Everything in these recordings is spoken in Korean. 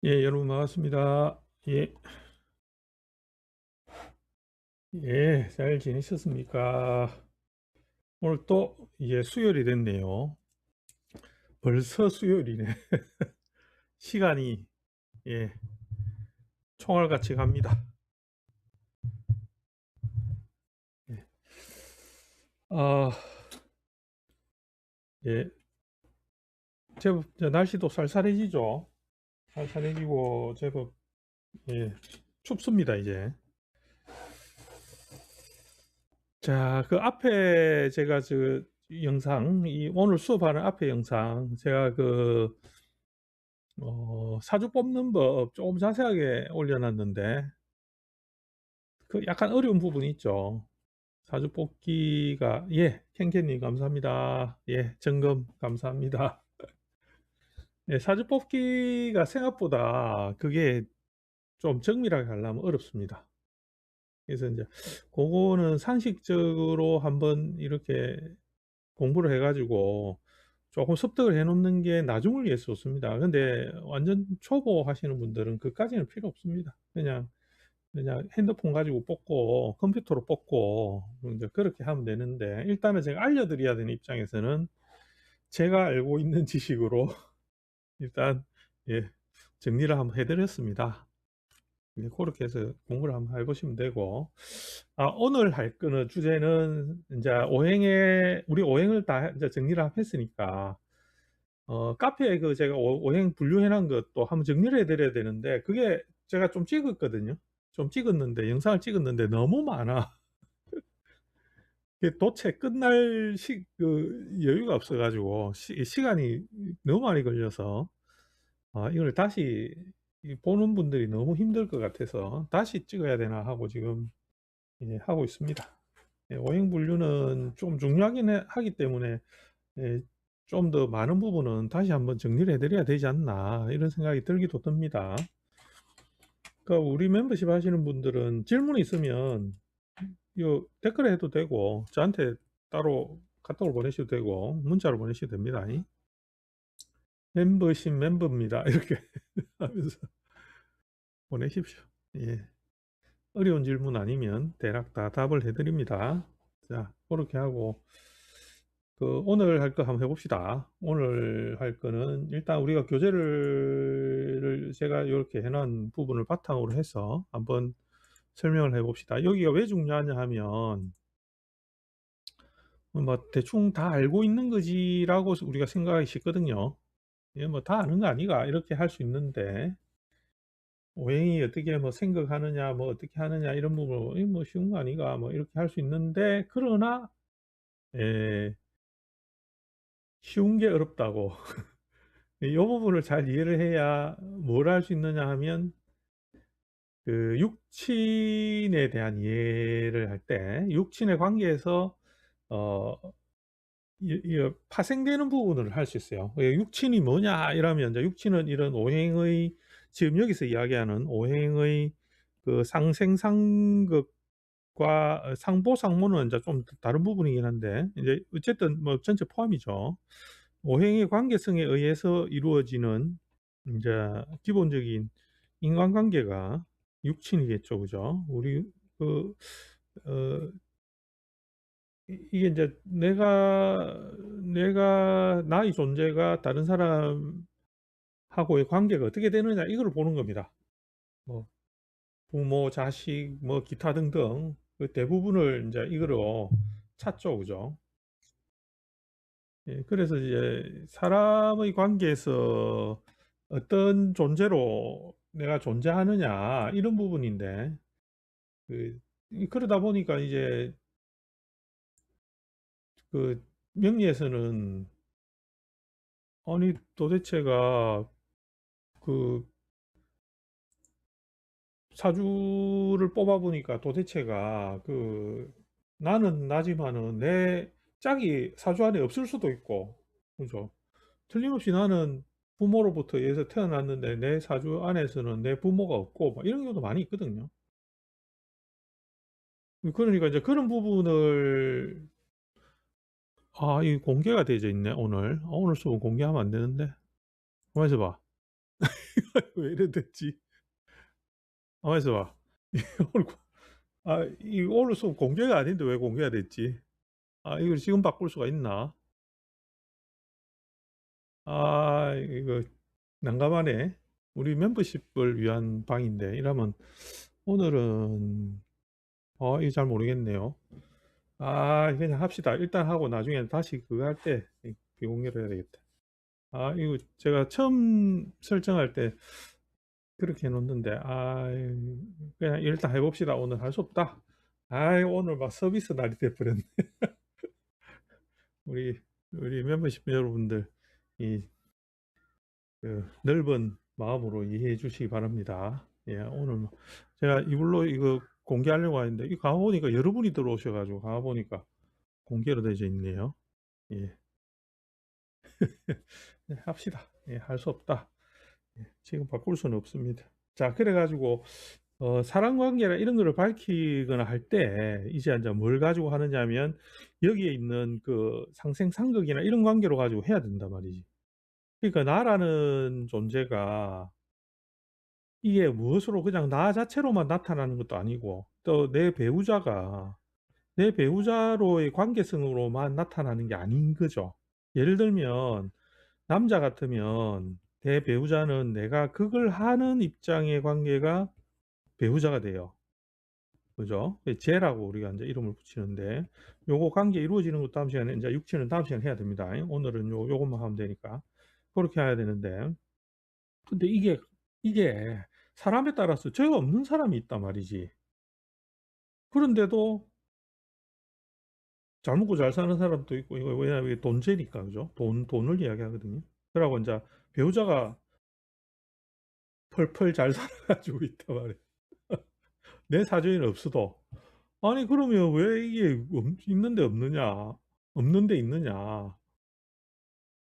예, 여러분 반갑습니다. 예, 예, 잘 지내셨습니까? 오늘 또 이제 수요일이 됐네요. 벌써 수요일이네. 시간이 예, 총알같이 갑니다. 예, 아, 예, 제법 이제 날씨도 쌀쌀해지죠. 쌀쌀해지고 제법 예, 춥습니다 이제. 자, 그 앞에 제가 영상, 이 오늘 수업하는 앞에 영상, 제가 사주 뽑는 법 조금 자세하게 올려놨는데, 그 약간 어려운 부분이 있죠. 사주 뽑기가, 예, 캔캔님 감사합니다. 예, 점검 감사합니다. 예, 사주 뽑기가 생각보다 그게 좀 정밀하게 하려면 어렵습니다. 그래서 이제 그거는 상식적으로 한번 이렇게 공부를 해가지고 조금 습득을 해놓는 게 나중을 위해서 좋습니다. 근데 완전 초보 하시는 분들은 그까지는 필요 없습니다. 그냥 핸드폰 가지고 뽑고 컴퓨터로 뽑고 이제 그렇게 하면 되는데, 일단은 제가 알려드려야 되는 입장에서는 제가 알고 있는 지식으로 일단 예, 정리를 한번 해드렸습니다. 예, 그렇게 해서 공부를 한번 해보시면 되고, 오늘 할 거는 주제는 이제 우리 오행을 다 이제 정리를 했으니까 카페에 그 제가 오행 분류해놓은 것도 한번 정리를 해드려야 되는데, 그게 제가 좀 찍었거든요. 좀 찍었는데, 영상을 찍었는데 너무 많아. 이게 도체 끝날 여유가 없어가지고, 시간이 너무 많이 걸려서, 이걸 다시 보는 분들이 너무 힘들 것 같아서 다시 찍어야 되나 하고 지금 하고 있습니다. 예, 오행 분류는 좀 중요하긴 하기 때문에 예, 좀 더 많은 부분은 다시 한번 정리를 해드려야 되지 않나 이런 생각이 들기도 듭니다. 그러니까 우리 멤버십 하시는 분들은 질문이 있으면 이 댓글에 해도 되고 저한테 따로 카톡을 보내셔도 되고 문자로 보내셔도 됩니다. 멤버십 멤버입니다. 이렇게 하면서 보내십시오. 예. 어려운 질문 아니면 대략 다 답을 해드립니다. 자, 그렇게 하고 오늘 할 거 한번 해봅시다. 오늘 할 거는 일단 우리가 교재를 제가 이렇게 해놓은 부분을 바탕으로 해서 한번 설명을 해봅시다. 여기가 왜 중요하냐 하면 뭐 대충 다 알고 있는 거지라고 우리가 생각하기 쉽거든요. 예, 뭐 다 아는 거 아니가 이렇게 할 수 있는데, 오행이 어떻게 뭐 생각하느냐 뭐 어떻게 하느냐 이런 부분 뭐 쉬운 거 아니가 뭐 이렇게 할 수 있는데, 그러나 예, 쉬운 게 어렵다고. 이 부분을 잘 이해를 해야 뭘 할 수 있느냐 하면, 그 육친에 대한 이해를 할 때 육친의 관계에서 어, 파생되는 부분을 할 수 있어요. 육친이 뭐냐 이러면, 이제 육친은 이런 오행의, 지금 여기서 이야기하는 오행의 그 상생상극과 상보상모는 이제 좀 다른 부분이긴 한데, 이제 어쨌든 뭐 전체 포함이죠. 오행의 관계성에 의해서 이루어지는 이제 기본적인 인간관계가 육친이겠죠, 그죠? 우리 그 어, 이게 이제 내가 나의 존재가 다른 사람하고의 관계가 어떻게 되느냐 이걸 보는 겁니다. 뭐 부모, 자식, 뭐 기타 등등 그 대부분을 이제 이거로 찾죠, 그죠? 예, 그래서 이제 사람의 관계에서 어떤 존재로 내가 존재하느냐 이런 부분인데, 그 그러다 보니까 이제 그 명리에서는, 아니 도대체가 그 사주를 뽑아보니까 도대체가 나는 나지만은 내 짝이 사주 안에 없을 수도 있고, 그죠? 틀림없이 나는 부모로부터 해서 태어났는데 내 사주 안에서는 내 부모가 없고 뭐 이런 경우도 많이 있거든요. 그러니까 이제 그런 부분을, 이 공개가 되어 있네 오늘. 오늘 수업 공개하면 안 되는데. 가만있어 봐. 왜 이래 됐지? 가만히 있어 봐. 오늘 이 오늘 수업 공개가 아닌데 왜 공개가 됐지? 이걸 지금 바꿀 수가 있나? 이거 난감하네. 우리 멤버십을 위한 방인데 이러면 오늘은 이거 잘 모르겠네요. 그냥 합시다. 일단 하고 나중에 다시 그거 할 때 비공개로 해야 되겠다. 이거 제가 처음 설정할 때 그렇게 해 놓는데 그냥 일단 해 봅시다. 오늘 할 수 없다. 오늘 막 서비스 날이 돼 버렸네. 우리 멤버십 여러분들 이 넓은 마음으로 이해해 주시기 바랍니다. 예, 오늘 제가 이걸로 이거 공개하려고 하는데 이 가만 보니까 여러분이 들어오셔 가지고 가만 보니까 공개로 되어 있네요. 예. 네, 합시다. 예, 할 수 없다. 예, 지금 바꿀 수는 없습니다. 자, 그래 가지고 사람 관계나 이런 거를 밝히거나 할 때 이제 뭘 가지고 하느냐면 여기에 있는 그 상생상극이나 이런 관계로 가지고 해야 된단 말이지. 그러니까 나라는 존재가 이게 무엇으로 그냥 나 자체로만 나타나는 것도 아니고 또 내 배우자로의 관계성으로만 나타나는 게 아닌 거죠. 예를 들면 남자 같으면 내 배우자는 내가 그걸 하는 입장의 관계가 배우자가 돼요. 그죠? 쟤라고 우리가 이제 이름을 붙이는데 요거 관계 이루어지는 것도 다음 시간에 이제 육체는 다음 시간에 해야 됩니다. 오늘은 요것만 하면 되니까 그렇게 해야 되는데 근데 이게 사람에 따라서 죄가 없는 사람이 있단 말이지. 그런데도 잘 먹고 잘 사는 사람도 있고 이거 왜냐면 이게 돈죄니까 그죠? 돈을 이야기하거든요. 그러고 이제 배우자가 펄펄 잘 살아가지고 있단 말이에요. 내 사정이 없어도 그러면 왜 이게 있는데 없느냐? 없는데 있느냐?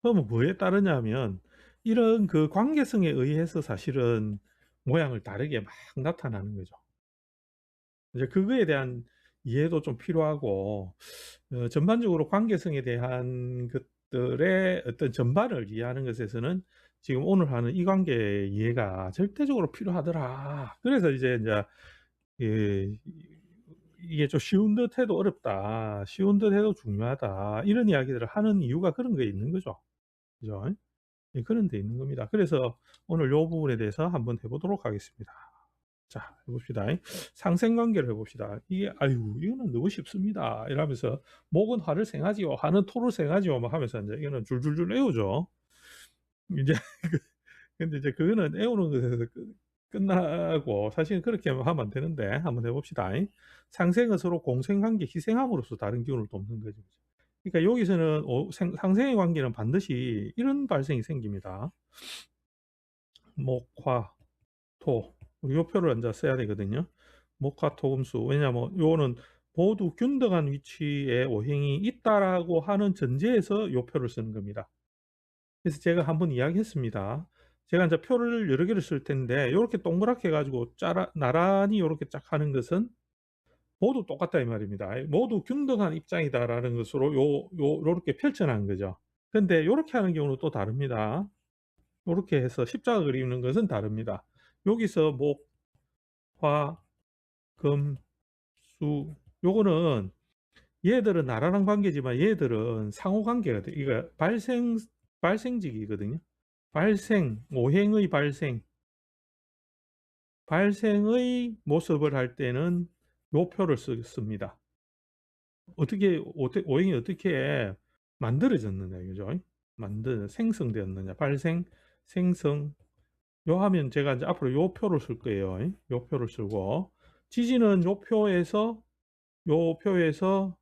그러면 뭐에 따르냐면 이런 그 관계성에 의해서 사실은 모양을 다르게 막 나타나는 거죠. 이제 그거에 대한 이해도 좀 필요하고 전반적으로 관계성에 대한 것들의 어떤 전반을 이해하는 것에서는 지금 오늘 하는 이 관계 이해가 절대적으로 필요하더라. 그래서 이제 예, 이게 좀 쉬운 듯 해도 어렵다. 쉬운 듯 해도 중요하다. 이런 이야기들을 하는 이유가 그런 거에 있는 거죠. 그죠? 예, 그런 데 있는 겁니다. 그래서 오늘 요 부분에 대해서 한번 해 보도록 하겠습니다. 자, 해 봅시다. 상생관계를 해 봅시다. 이게 "아유 이거는 너무 쉽습니다." 이러면서 "목은 화를 생하지요. 화는 토를 생하지요." 막 하면서 인제 이거는 줄줄줄 외우죠. 이제 그 근데 이제 그거는 애우는 것에서 끝나고 사실은 그렇게 하면 안 되는데 한번 해 봅시다. 상생은 서로 공생관계 희생함으로써 다른 기운을 돕는 거죠. 그러니까 여기서는 상생의 관계는 반드시 이런 발생이 생깁니다. 목, 화, 토. 우리 요 표를 앉아 써야 되거든요. 목화 토금수. 왜냐하면 요거는 모두 균등한 위치에 오행이 있다라고 하는 전제에서 요 표를 쓰는 겁니다. 그래서 제가 한번 이야기했습니다. 제가 이제 표를 여러 개를 쓸 텐데 요렇게 동그랗게 해 가지고 나란히 요렇게 쫙 하는 것은 모두 똑같다 이 말입니다. 모두 균등한 입장이다라는 것으로 요렇게 펼쳐 놓은 거죠. 근데 요렇게 하는 경우는 또 다릅니다. 요렇게 해서 십자가 그리는 것은 다릅니다. 여기서 목, 화, 금, 수 요거는 얘들은 나라랑 관계지만 얘들은 상호 관계가 돼. 이거 발생직이거든요. 오행의 발생의 모습을 할 때는 요 표를 씁니다. 오행이 어떻게 만들어졌느냐 그죠? 생성되었느냐 생성 요 하면 제가 이제 앞으로 요 표를 쓸 거예요. 요 표를 쓰고 지지는 요 표에서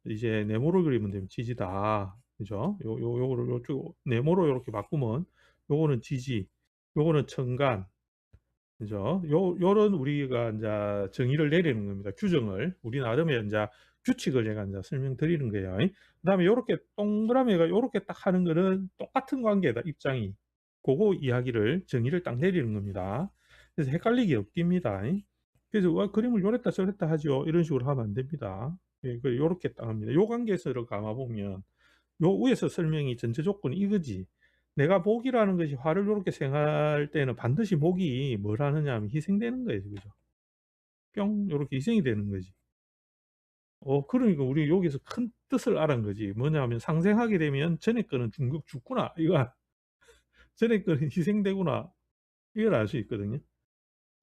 이제 네모를 그리면 되면 지지다. 그죠? 요거를 요쪽 네모로 요렇게 바꾸면 요거는 지지, 요거는 천간. 그죠? 요런 우리가 인자 정의를 내리는 겁니다. 규정을. 우리 나름의 인자 규칙을 제가 인자 설명드리는 거예요. 그다음에 요렇게 동그라미가 요렇게 딱 하는 거는 똑같은 관계다, 입장이. 고거 이야기를 정의를 딱 내리는 겁니다. 그래서 헷갈리기 없깁니다. 그래서 그림을 요랬다 저랬다 하죠. 이런 식으로 하면 안 됩니다. 예, 요렇게 딱 합니다. 요 관계에서 감아 보면 요 위에서 설명이 전제 조건이 이거지. 내가 목이라는 것이 화를 요렇게 생할 때는 반드시 목이 뭘 하느냐 하면 희생되는 거예요. 그죠? 뿅 요렇게 희생이 되는 거지. 그러니까 우리 여기서 큰 뜻을 알은 거지. 뭐냐 하면 '상생하게 되면 전에 거는 죽구나.' 이거 '전에 거는 희생되구나.' 이걸 알 수 있거든요.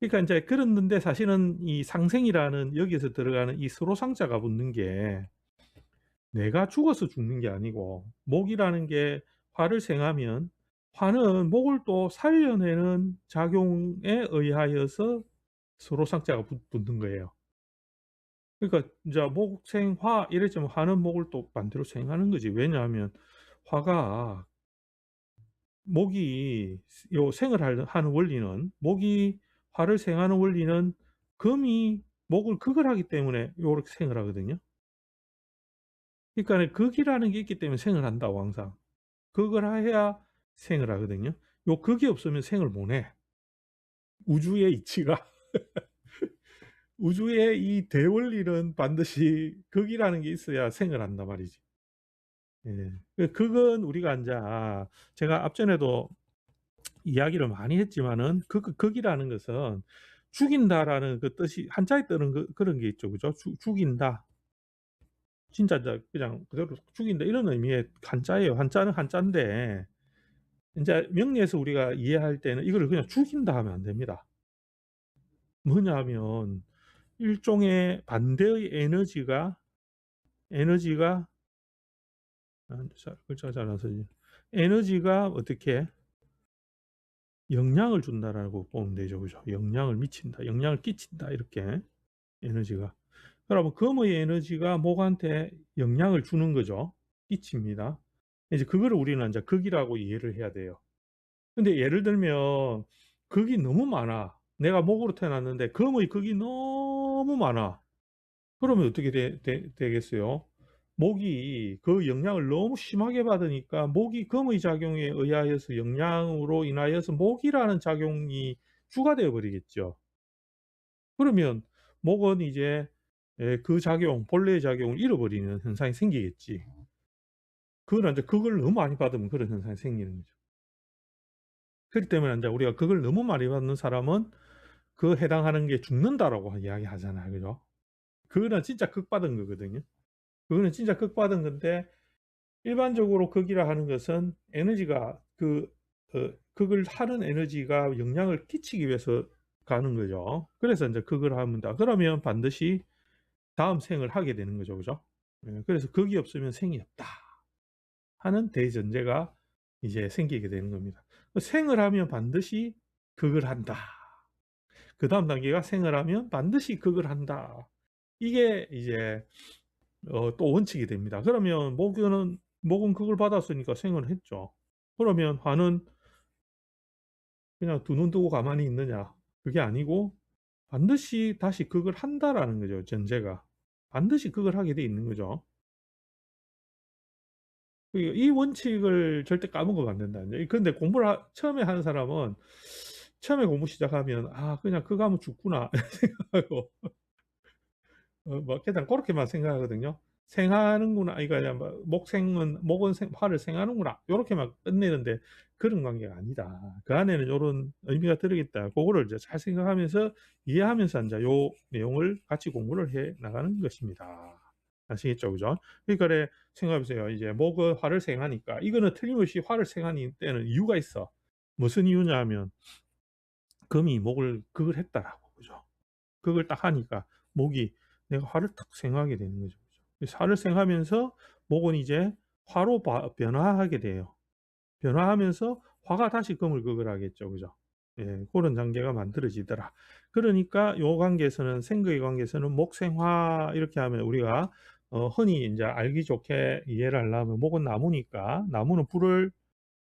그러니까 인제 그랬는데 사실은 이 상생이라는 여기에서 들어가는 이 서로상자가 붙는 게 내가 죽어서 죽는 게 아니고 목이라는 게 화를 생하면 화는 목을 또 살려내는 작용에 의하여서 서로상자가 붙는 거예요. 그러니까 인제 목생화 이랬지만 화는 목을 또 반대로 생하는 거지. 왜냐하면 화가 목이 요 생을 하는 원리는 목이 화를 생하는 원리는 금이 목을 극을 하기 때문에 요렇게 생을 하거든요. 그러니까는 극이라는 게 있기 때문에 생을 한다고 항상. 극을 해야 생을 하거든요. 요 극이 없으면 생을 못 해. 우주의 이치가 우주의 이 대원리는 반드시 극이라는 게 있어야 생을 한단 말이지. 예. 극은 우리가 인제 제가 앞전에도 이야기를 많이 했지만은 극이라는 것은 죽인다라는 그 뜻이 한자에 뜨는 그런 게 있죠. 그죠? 죽인다. 진짜 그냥 그대로 죽인다 이런 의미의 한자예요. 한자는 한자인데 인제 명리에서 우리가 이해할 때는 이거를 그냥 죽인다 하면 안 됩니다. 뭐냐 하면 일종의 반대의 에너지가 글자가 잘 안 써지네. 에너지가 어떻게 영향을 준다라고 보면 되죠. 그죠? 영향을 미친다, 영향을 끼친다 이렇게 에너지가. 그러면 금의 에너지가 목한테 영향을 주는 거죠. 끼칩니다. 이제 그거를 우리는 인제 극이라고 이해를 해야 돼요. 근데 예를 들면 극이 너무 많아. 내가 목으로 태어났는데 금의 극이 너무 많아. 그러면 어떻게 되겠어요? 목이 그 영향을 너무 심하게 받으니까 목이 금의 작용에 의하여서 영향으로 인하여서 목이라는 작용이 주가 되어 버리겠죠. 그러면 목은 이제 그 작용 본래의 작용을 잃어버리는 현상이 생기겠지. 그걸 인제 극을 너무 많이 받으면 그런 현상이 생기는 거죠. 그렇기 때문에 인제 우리가 극을 너무 많이 받는 사람은 그 해당하는 게 죽는다라고 이야기하잖아요. 그죠? 그거는 진짜 극 받은 거거든요. 그거는 진짜 극 받은 건데 일반적으로 극이라 하는 것은 에너지가 극을 하는 에너지가 영향을 끼치기 위해서 가는 거죠. 그래서 인제 극을 합니다. 그러면 반드시 다음 생을 하게 되는 거죠. 그죠? 예 그래서 극이 없으면 생이 없다 하는 대전제가 이제 생기게 되는 겁니다. 생을 하면 반드시 극을 한다. 그다음 단계가 생을 하면 반드시 극을 한다. 이게 이제 또 원칙이 됩니다. 그러면 목은 극을 받았으니까 생을 했죠. 그러면 화는 그냥 두 눈 뜨고 가만히 있느냐? 그게 아니고 반드시 다시 극을 한다라는 거죠, 전제가. 반드시 극을 하게 돼 있는 거죠. 이 원칙을 절대 까먹으면 안 된다는 거예요. 근데 공부를 처음에 하는 사람은 처음에 공부 시작하면 '아 그냥 극 하면 죽구나.' 생각하고 뭐 그냥 고렇게만 생각하거든요. '생하는구나.' 이거 그냥 뭐 '목은 화를 생하는구나.' 요렇게만 끝내는데 그런 관계가 아니다. 그 안에는 요런 의미가 들어있다. 고거를 이제 잘 생각하면서 이해하면서 인제 요 내용을 같이 공부를 해 나가는 것입니다. 아시겠죠? 그죠? 그러니까 생각해 보세요. 이제 목은 화를 생하니까 이거는 틀림없이 화를 생하는 데는 이유가 있어. 무슨 이유냐 하면 금이 목을 극을 했다라고. 그죠? 그걸 딱 하니까 목이 내가 화를 탁 생하게 되는 거죠. 그죠. 화를 생하면서 목은 이제 화로 변화하게 돼요. 변화하면서 화가 다시 금을 극을 하겠죠. 그죠. 예. 고런 단계가 만들어지더라. 그러니까 요 관계에서는 생극의 관계에서는 목생화 이렇게 하면 우리가 흔히 인제 알기 좋게 이해를 하려면 목은 나무니까 '나무는 불을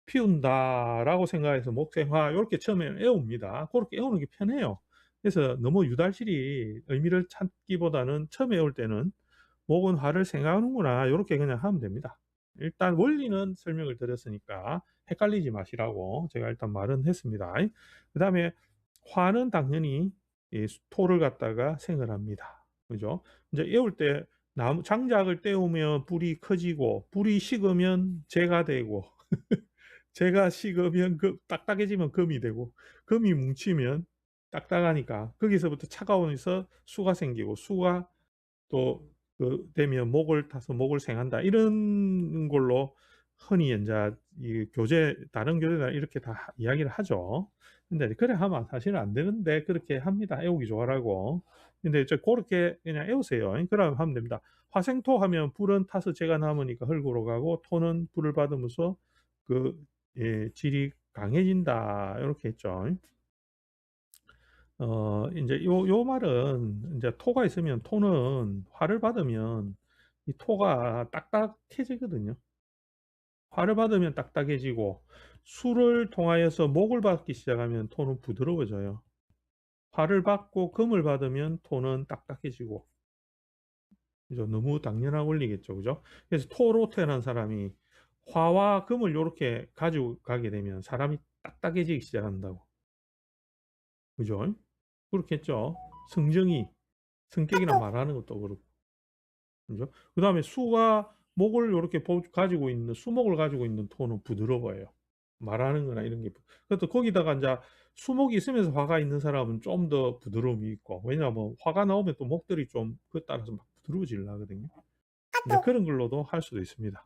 피운다.'라고 생각해서 목생화 요렇게 처음에는 외웁니다. 고렇게 외우는 게 편해요. 그래서 너무 유달실히 의미를 찾기보다는 처음에 외울 때는 '목은 화를 생하는구나.' 요렇게 그냥 하면 됩니다. 일단 원리는 설명을 드렸으니까 헷갈리지 마시라고 제가 일단 말은 했습니다. 그다음에 화는 당연히 이 토를 갖다가 생을 합니다. 그죠? 인제 외울 때 나무 장작을 떼우면 불이 커지고 불이 식으면 재가 되고 재가 식으면 딱딱해지면 금이 되고, 금이 뭉치면 딱딱하니까 거기서부터 차가워서 수가 생기고, 수가 또 되면 목을 타서 목을 생한다. 이런 걸로 흔히 인제 이 다른 교재나 이렇게 다 이야기를 하죠. 근데 그래 하면 사실은 안 되는데 그렇게 합니다, 애우기 좋아라고. 근데 이제 고렇게 그냥 애우세요. 그러면 하면 됩니다. 화생토 하면 불은 타서 재가 남으니까 흙으로 가고, 토는 불을 받으면서 그 질이 강해진다. 요렇게 했죠. 인제 요 말은 인제 토가 있으면, 토는 화를 받으면 이 토가 딱딱해지거든요. 화를 받으면 딱딱해지고, 수를 통하여서 목을 받기 시작하면 토는 부드러워져요. 화를 받고 금을 받으면 토는 딱딱해지고. 그죠? 너무 당연한 원리겠죠. 그죠? 그래서 토로 태어난 사람이 화와 금을 요렇게 가지고 가게 되면 사람이 딱딱해지기 시작한다고. 그죠? 그렇겠죠. 성정이, 성격이나 말하는 것도 그렇고. 그죠? 그다음에 수가 목을 요렇게 가지고 있는, 수목을 가지고 있는 토는 부드러워요. 말하는 거나 이런 게. 그것도 거기다가 인자 수목이 있으면서 화가 있는 사람은 좀 더 부드러움이 있고, 왜냐하면 화가 나오면 또 목들이 좀 그에 따라서 막 부드러워지려 하거든요. 이제 그런 걸로도 할 수도 있습니다.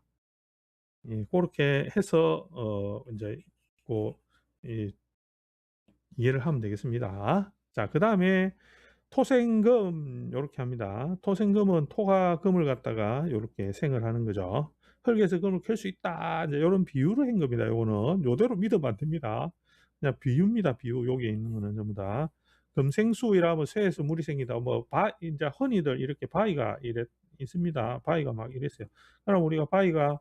예, 고렇게 해서 인제 고 이 이해를 하면 되겠습니다. 자, 그다음에 토생금 요렇게 합니다. 토생금은 토가 금을 갖다가 요렇게 생을 하는 거죠. "흙에서 금을 캘 수 있다." 이제 요런 비유로 한 겁니다, 요거는. 요대로 믿으면 안 됩니다. 그냥 비유입니다, 비유. 여기에 있는 거는 전부 다. 금생수이라면 쇠에서 물이 생기다. 뭐 인제 흔히들 이렇게 바위가 있습니다. 바위가 막 이랬어요. 그럼 우리가 바위가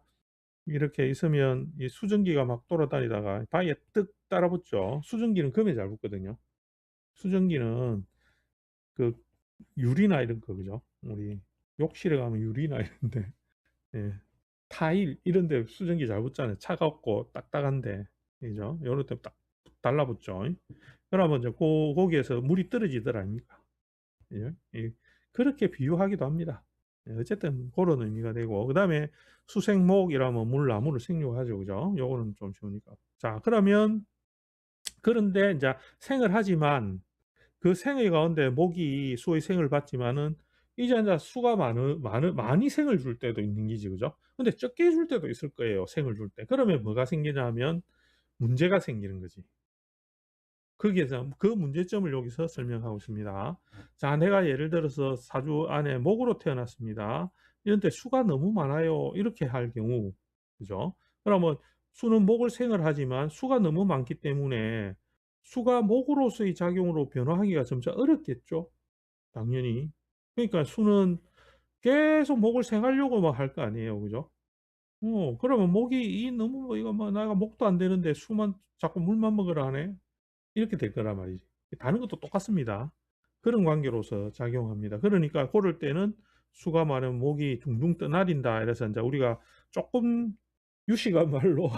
이렇게 있으면 이 수증기가 막 돌아다니다가 바위에 뜩 따라붙죠. 수증기는 금에 잘 붙거든요. 수증기는 그 유리나 이런 거, 그죠? 우리 욕실에 가면 유리나 이런데, 예, 타일 이런 데 수증기 잘 붙잖아요. 차갑고 딱딱한데. 그죠? 요럴 때 딱 달라붙죠. 그러면 이제 거기에서 물이 떨어지더라 아닙니까? 예. 그렇게 비유하기도 합니다. 예, 어쨌든 고런 의미가 되고, 그다음에 수생목이라면 물나무를 생육하죠. 그죠? 요거는 좀 쉬우니까. 자, 그러면 그런데 인제 생을 하지만, 그 생의 가운데 목이 수의 생을 받지만은 이제 인제 수가 많이 생을 줄 때도 있는 기지, 그죠? 근데 적게 줄 때도 있을 거예요, 생을 줄 때. 그러면 뭐가 생기냐면 문제가 생기는 거지. 거기에서 그 문제점을 여기서 설명하고 있습니다. 자, 내가 예를 들어서 사주 안에 목으로 태어났습니다. 이런 때 수가 너무 많아요. 이렇게 할 경우, 그죠? 그러면 수는 목을 생을 하지만 수가 너무 많기 때문에 수가 목으로서의 작용으로 변화하기가 점차 어렵겠죠? 당연히. 그러니까 수는 계속 목을 생하려고 막 할 거 아니에요. 그죠? 그러면 목이 너무 뭐 이거 뭐 '내가 목도 안 되는데 수만 자꾸 물만 먹으라 하네.' 이렇게 될 거란 말이지. 다른 것도 똑같습니다. 그런 관계로서 작용합니다. 그러니까 고럴 때는 "수가 많으면 목이 둥둥 떠나린다." 이래서 인제 우리가 쪼끔 유식한 말로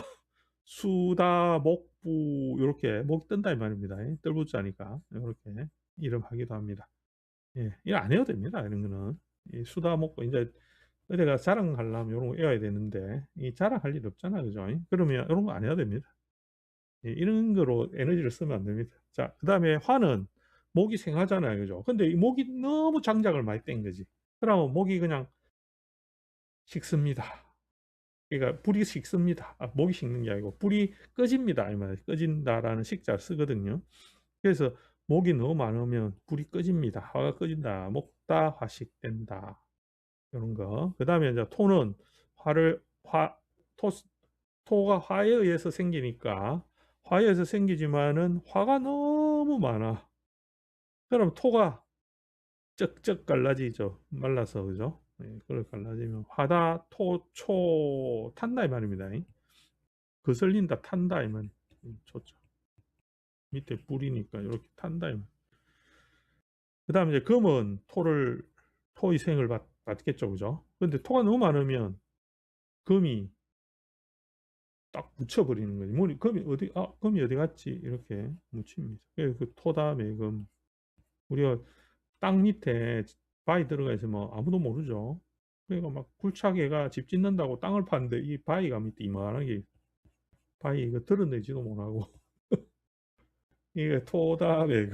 수다 목부, 요렇게 "목이 뜬다." 이 말입니다. 떨부자니까 요렇게 이름하기도 합니다. 예. 이거 안 해도 됩니다, 이런 거는. 이 수다 목부 인제 어디가 자랑하려면 요런 거 외워야 되는데, 이 자랑할 일 없잖아요. 그죠? 그러면 요런 거 안 해도 됩니다. 예, 이런 거로 에너지를 쓰면 안 됩니다. 자, 그다음에 화는 목이 생하잖아요. 그죠? 근데 이 목이 너무 장작을 많이 뗀 거지. 그러면 목이 그냥 식습니다. 그러니까 불이 식습니다. 목이 식는 게 아니고 불이 꺼집니다. 이 말이에요. 꺼진다라는 식자를 쓰거든요. 그래서 목이 너무 많으면 불이 꺼집니다. 화가 꺼진다. 목다 화식된다. 요런 거. 그다음에 인제 토는 화를 화 토 토가 화에 의해서 생기니까, 화에 의해서 생기지만은 화가 너무 많아. 그럼 토가 쩍쩍 갈라지죠, 말라서. 그죠? 예, 그걸 갈라지면 화다 토 초 탄다 이 말입니다. 거슬린다, 탄다 이 말. 초죠. 밑에 뿌리니까 요렇게 탄다 이 말. 그다음에 이제 금은 토의 생을 받겠죠. 그죠? 근데 토가 너무 많으면 금이 딱 묻혀 버리는 거지. 머리 금이 어디, '아 금이 어디 갔지?' 이렇게 묻힙니다. 그래서 그 토다 매금, 우리가 땅 밑에 바위 들어가 있으면 아무도 모르죠. 그러니까 막 굴착해가 집 짓는다고 땅을 파는데 이 바위가 밑에 이만하게 바위 이거 드러내지도 못하고 이게 토답에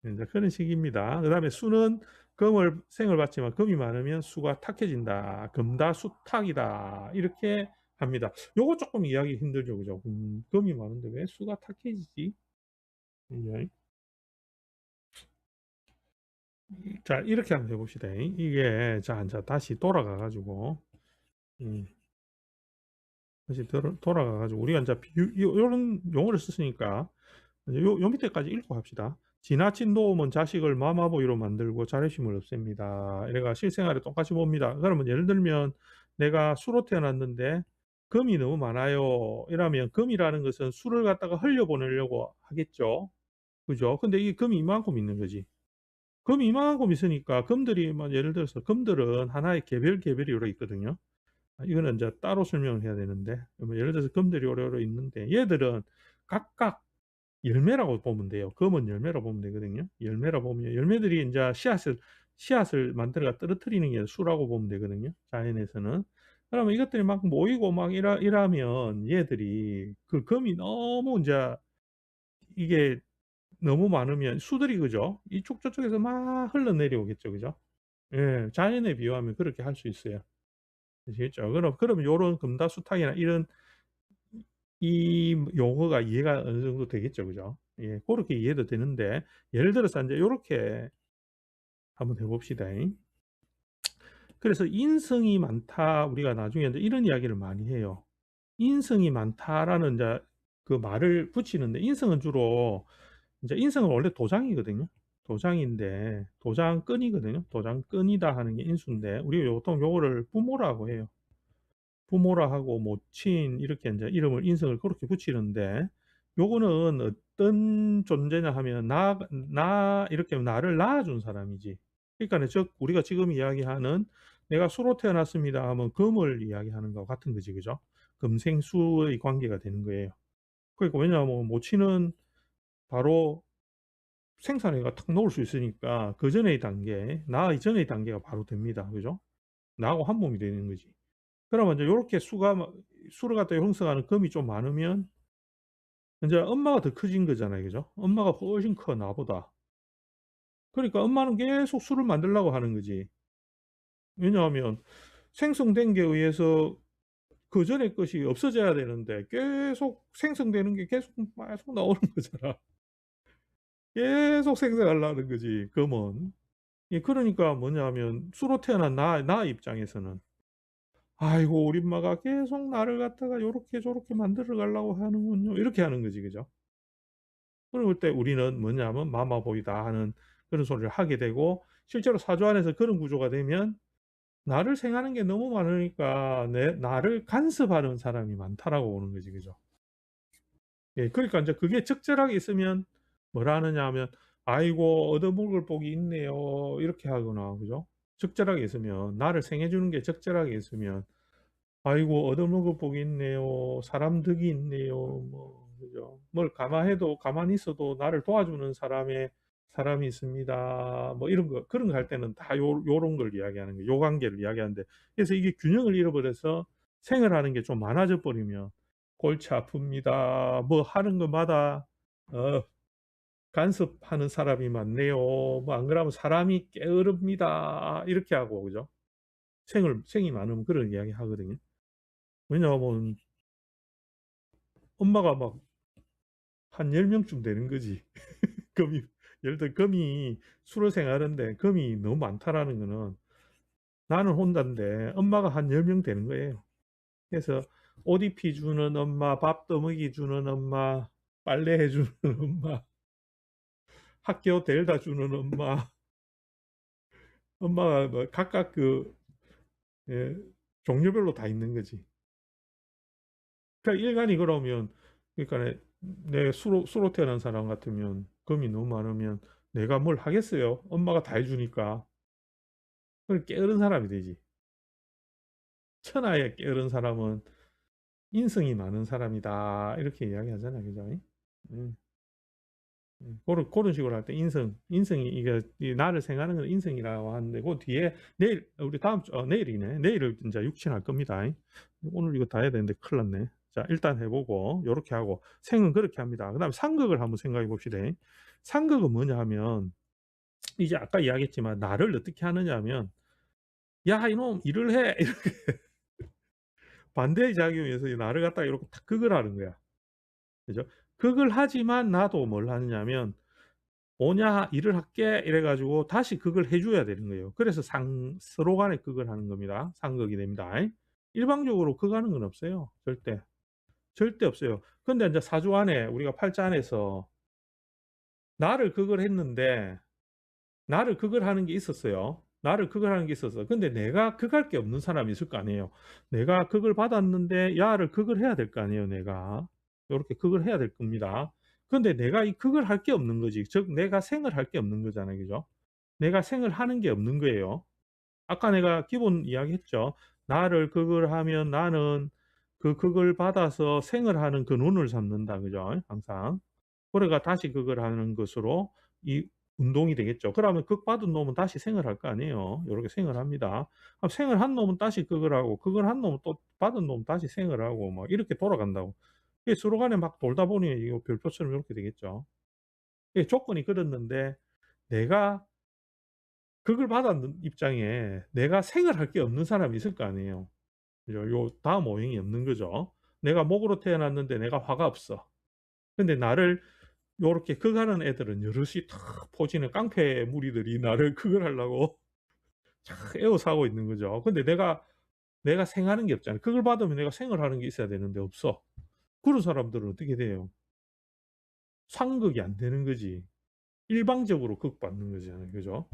이제 그런 식입니다. 그다음에 수는 금을 생을 받지만 금이 많으면 수가 탁해진다. 금다수탁이다. 이렇게 합니다. 요거 조금 이해하기 힘들죠. 그죠? 금이 많은데 왜 수가 탁해지지? 예. 자, 이렇게 한번 해봅시다. 이게, 자, 다시 돌아가 가지고, 음, 다시 돌아가 가지고, 우리가 이제 요런 용어를 썼으니까, 요 밑에까지 읽고 합시다. 지나친 도움은 자식을 마마보이로 만들고 자존심을 없앱니다. 얘가 실생활에 똑같이 봅니다. 그러면 예를 들면 내가 수로 태어났는데 금이 너무 많아요. 이러면 금이라는 것은 수를 갖다가 흘려보내려고 하겠죠. 그죠? 근데 이 금이 이만큼 있는 거지. 금이 이만큼 있으니까 금들이 뭐 예를 들어서 금들은 하나의 개별이 요래 있거든요. 이거는 이제 따로 설명을 해야 되는데 뭐 예를 들어서 금들이 요래 있는데 얘들은 각각 열매라고 보면 돼요. 검은 열매라고 보면 되거든요. 열매라 보면 열매들이 인제 씨앗을 만들어가 떨어뜨리는 게 수라고 보면 되거든요, 자연에서는. 그러면 이것들이 막 모이고 막 이러면 얘들이 그 금이 너무 인제 이게 너무 많으면 수들이 그죠? 이쪽 저쪽에서 막 흘러내려오겠죠. 그죠? 예. 자연에 비유하면 그렇게 할 수 있어요. 아시겠죠? 그럼 요런 금다수탁이나 이런 이 용어가 이해가 어느 정도 되겠죠. 그죠? 예. 고렇게 이해도 되는데 예를 들어서 인제 요렇게 한번 해 봅시다잉. 그래서 "인성이 많다." 우리가 나중에 인제 이런 이야기를 많이 해요. "인성이 많다."라는 인제 그 말을 붙이는데 인성은 주로 인제 인성은 원래 도장이거든요. 도장인데 도장끈이거든요. 도장끈이다 하는 게 인수인데 우리가 보통 요거를 부모라고 해요. 부모라 하고 모친 이렇게 인제 이름을 인성을 그렇게 붙이는데 요거는 어떤 존재냐 하면 나 이렇게 나를 낳아 준 사람이지. 그러니까는 즉 우리가 지금 이야기하는 "내가 수로 태어났습니다." 하면 금을 이야기하는 거와 같은 거지. 그죠? 금생수의 관계가 되는 거예요. 그러니까 왜냐하면 모친은 바로 생산해가 탁 놓을 수 있으니까 그전의 단계, 낳기 전의 단계가 바로 됩니다. 그죠? 나하고 한 몸이 되는 거지. 그러면 인제 요렇게 수를 갖다 형성하는 금이 좀 많으면 인제 엄마가 더 커진 거잖아요. 그죠? 엄마가 훨씬 커 나보다. 그러니까 엄마는 계속 수를 만들려고 하는 거지. 왜냐하면 생성된 게 의해서 그전의 것이 없어져야 되는데 계속 생성되는 게 계속 나오는 거잖아. 계속 생성하려는 거지 금은. 예 그러니까 뭐냐면 수로 태어난 나 입장에서는 '아이고 우리 엄마가 계속 나를 갖다가 요렇게 저렇게 만들어 가려고 하는군요.' 이렇게 하는 거지. 그죠? 그럴 때 우리는 뭐냐면 마마보이다 하는 그런 소리를 하게 되고 실제로 사주 안에서 그런 구조가 되면 나를 생하는 게 너무 많으니까 내 나를 간섭하는 사람이 많다라고 보는 거지. 그죠? 예 그러니까 인제 그게 적절하게 있으면 뭐라 하느냐 하면 "아이고 얻어먹을 복이 있네요." 이렇게 하거나 그죠? 적절하게 있으면 나를 생해 주는 게 적절하게 있으면 "아이고 얻어먹을 복이 있네요. 사람 덕이 있네요." 뭐 그죠? 뭘 가만해도 가만히 있어도 나를 도와주는 사람이 있습니다. 뭐 이런 거 그런 거 할 때는 다 요런 걸 이야기하는 거예요. 요 관계를 이야기하는데 그래서 이게 균형을 잃어버려서 생활하는 게 좀 많아져 버리면 "골치 아픕니다." 뭐 하는 것마다 어 "간섭하는 사람이 많네요." 뭐 안 그러면 "사람이 게으릅니다." 이렇게 하고 그죠? 생이 많으면 그런 이야기 하거든요. 왜냐하면 엄마가 막 한 10 명쯤 되는 거지. 금이 예를 들어 금이 수로 생활하는데 금이 너무 많다라는 거는 나는 혼자인데 엄마가 한 10명 되는 거예요. 그래서 옷 입히 주는 엄마, 밥 떠먹이 주는 엄마, 빨래해 주는 엄마, 학교 데려다 주는 엄마, 엄마가 뭐 각각 예 종류별로 다 있는 거지. 그러니까 일간이 그러면 그러니까 내 수로 태어난 사람 같으면 금이 너무 많으면 내가 뭘 하겠어요. 엄마가 다 해 주니까. 그럼 게으른 사람이 되지. 천하에 게으른 사람은 인성이 많은 사람이다. 이렇게 이야기하잖아요. 그죠? 음. 고런 식으로 할 때 인성이 이게 이 나를 생각하는 건 인성이라고 하는데 그 뒤에 내일 우리 다음 주 내일이네. 내일을 인제 육친할 겁니다. 오늘 이거 다 해야 되는데 큰일 났네. 자 일단 해 보고 요렇게 하고 생은 그렇게 합니다. 그다음에 상극을 한번 생각해 봅시다. 상극은 뭐냐 하면 이제 아까 이야기했지만 나를 어떻게 하느냐 하면 "야 이놈 일을 해." 이렇게 반대의 작용에서 이 나를 갖다가 이렇게 탁 극을 하는 거야. 그죠? 극을 하지만 나도 뭘 하느냐면 "오냐 일을 할게." 이래 가지고 다시 극을 해 줘야 되는 거예요. 그래서 서로 간에 극을 하는 겁니다. 상극이 됩니다. 일방적으로 극하는 건 없어요. 절대. 절대 없어요. 근데 인제 사주 안에 우리가 팔자 안에서 나를 극을 했는데 나를 극을 하는 게 있었어요. 나를 극을 하는 게 있었어. 근데 내가 극할 게 없는 사람이 있을 거 아니에요. 내가 극을 받았는데 야를 극을 해야 될 거 아니에요 내가. 요렇게 극을 해야 될 겁니다. 근데 내가 이 극을 할 게 없는 거지. 즉 내가 생을 할 게 없는 거잖아요. 그죠? 내가 생을 하는 게 없는 거예요. 아까 내가 기본 이야기했죠. 나를 극을 하면 나는 그 극을 받아서 생을 하는 그 눈을 삼는다. 그죠? 항상. 그래가 다시 극을 하는 것으로 이 운동이 되겠죠. 그러면 극 받은 놈은 다시 생을 할 거 아니에요. 요렇게 생을 합니다. 그럼 생을 한 놈은 다시 극을 하고 극을 한 놈은 또 받은 놈은 다시 생을 하고 뭐 이렇게 돌아간다고. 이게 서로 간에 막 돌다 보니 이거 별표처럼 요렇게 되겠죠. 예 조건이 그렇는데 내가 극을 받았는 입장에 내가 생을 할 게 없는 사람이 있을 거 아니에요. 그죠? 요 다음 오행이 없는 거죠. 내가 목으로 태어났는데 내가 화가 없어. 근데 나를 요렇게 극하는 애들은 여럿이 탁 포진해 깡패 무리들이 나를 극을 하려고 쫙 에워싸고 있는 거죠. 근데 내가 생하는 게 없잖아요. 극을 받으면 내가 생을 하는 게 있어야 되는데 없어. 그런 사람들은 어떻게 돼요? 상극이 안 되는 거지. 일방적으로 극받는 거잖아요. 그죠?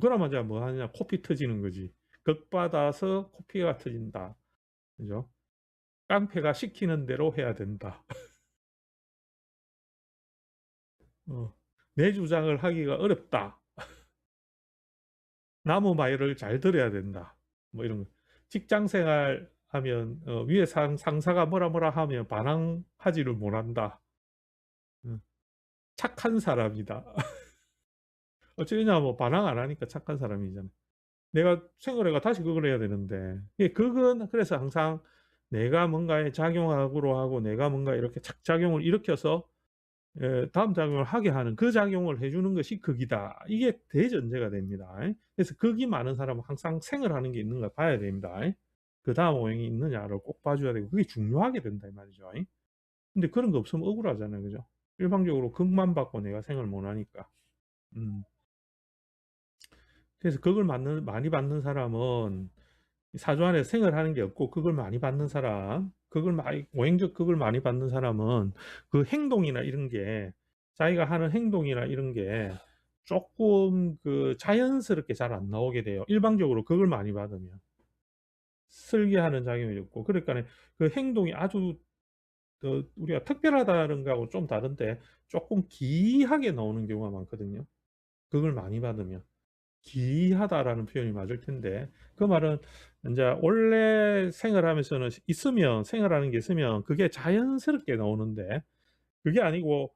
그러면 이제 뭐 하냐 코피 터지는 거지. 극받아서 코피가 터진다. 그죠? 깡패가 시키는 대로 해야 된다. 어. 내 주장을 하기가 어렵다. 남의 말을 잘 들어야 된다. 뭐 이런 거. 직장 생활 하면 위에 상사가 뭐라 뭐라 하면 반항하지를 못한다. 음. 착한 사람이다. 어쩌냐 뭐 반항 안 하니까 착한 사람이잖아. 내가 생각해가 다시 그걸 해야 되는데 이 극은 그래서 항상 내가 뭔가에 작용하고로 하고 내가 뭔가 이렇게 착작용을 일으켜서 다음 작용을 하게 하는 그 작용을 해 주는 것이 극이다. 이게 대전제가 됩니다. 그래서 극이 많은 사람은 항상 생을 하는 게 있는가 봐야 됩니다. 그다음 오행이 있느냐를 꼭 봐 줘야 되고 그게 중요하게 된다 이 말이죠. 근데 그런 거 없으면 억울하잖아요. 그죠? 일방적으로 극만 받고 내가 생을 못 하니까. 음. 그래서 극을 많이 받는 사람은 사주 안에 생을 하는 게 없고 극을 많이 받는 사람, 극을 많이 오행적 극을 많이 받는 사람은 그 행동이나 이런 게 자기가 하는 행동이나 이런 게 쪼끔 그 자연스럽게 잘 안 나오게 돼요. 일방적으로 극을 많이 받으면. 설계하는 작용이 없고 그러니까는 그 행동이 아주 우리가 특별하다는 거하고 좀 다른데 쪼끔 기이하게 나오는 경우가 많거든요, 극을 많이 받으면. 기이하다라는 표현이 맞을 텐데 그 말은 인제 원래 생활하면서는 있으면 생활하는 게 있으면 그게 자연스럽게 나오는데 그게 아니고